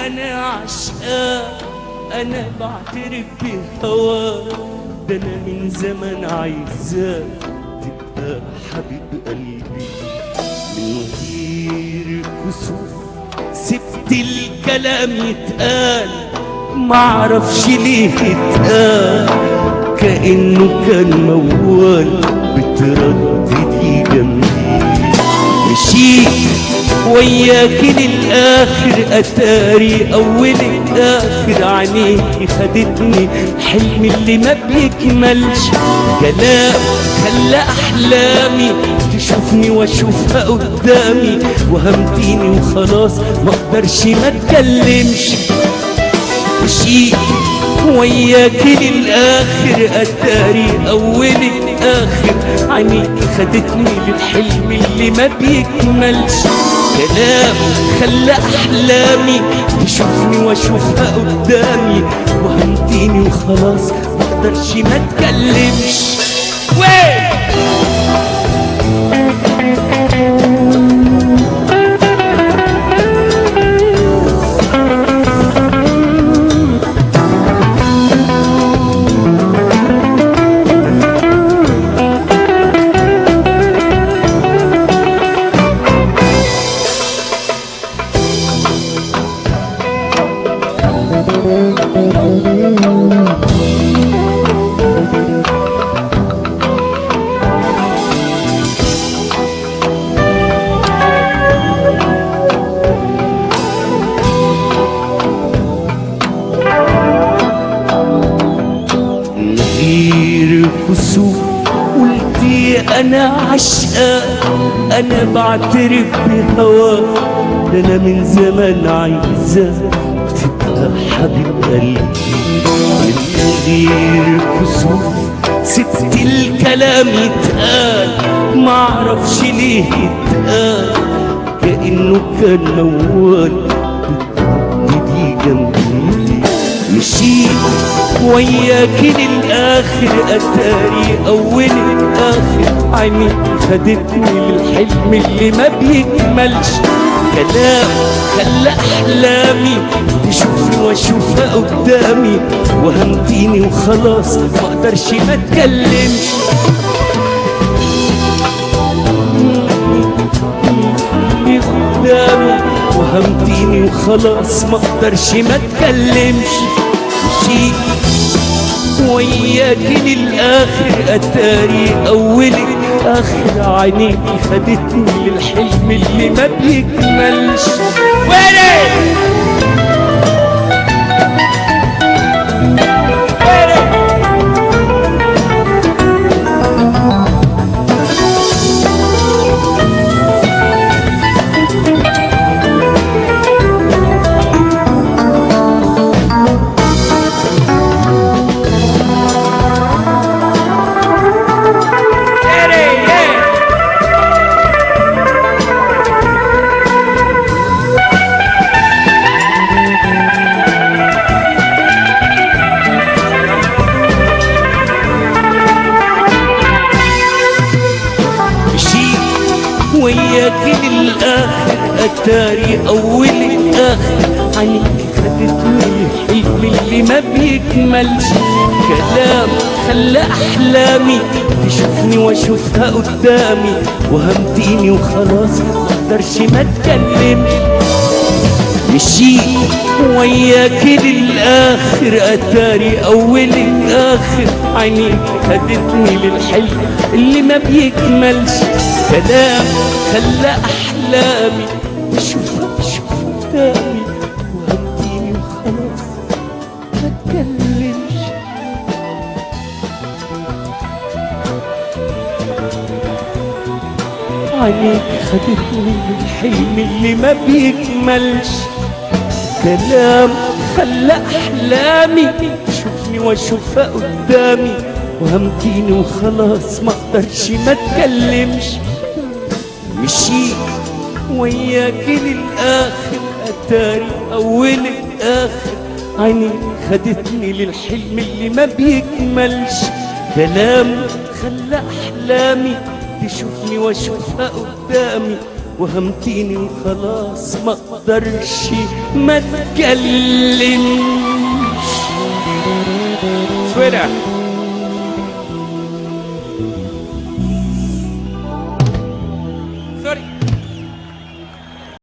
انا عشقاك، انا بعترف بهواك، ده انا من زمان عايزاك تبقى حبيب قلبي. من غير كسوف سبت الكلام يتقال، معرفش ليه اتقال كأنه كان موال بترددي جنبي. مشيت وياك للآخر، أتاري أولك آخر، عينيكي خدتني حلمي اللي ما بيكملش. كلام خلى أحلامي تشوفني واشوفها قدامي، وهمتيني وخلاص مقدرش ما اتكلمش. مشيت وياك للآخر، أتاري أولك آخر، عينيكي خدتني للحلم اللي ما بيكملش. كلام خلى أحلامي تشوفني واشوفها قدامي، وهمتيني وخلاص مقدرش ما اتكلمش. كسوف قلتي انا عشقاك، انا بعترف بهواك، ده انا من زمان عايزاك تبقى حبيب قلبي. من غير كسوف سبت الكلام يتقال، معرفش ليه يتقال كأنه كان موال بترددي جنبي. مشيت وياك للآخر، أتاري أولك آخر، عيني خدتني للحلم اللي ما بيكملش. كلام خلى أحلامي تشوفني واشوفها قدامي، وهمتيني وخلاص مقدرش ما اتكلمش. قدامي وهمتيني وخلاص مقدرش ما اتكلمش. مشيت وياك للآخر، أتاري أولك آخر، عينيكي خدتني للحلم اللي ما بيكملش. وياك للآخر، أتاري أولك آخر، عينيكي خدتني الحلم اللي ما بيكملش. كلام خلى أحلامي تشوفني واشوفها قدامي، وهمتيني وخلاص مقدرش ما اتكلمش. مشيت وياك للآخر، أتاري أولك آخر، عينيكي خدتني للحلم اللي ما بيكملش. كلام خلى أحلامي تشوفها قدامي، وهمتيني وخلاص ما اتكلمش. عينيكي خدتني للحلم اللي ما بيكملش. كلام خلى أحلامي تشوفني واشوفها قدامي، وهمتيني وخلاص مقدرش ما اتكلمش. مشيت وياك للآخر، أتاري أولك آخر، عيني خدتني للحلم اللي ما بيكملش. كلام خلى أحلامي تشوفني واشوفها قدامي، وهمتيني وخلاص ما اقدرش ما اتكلمش. سويرة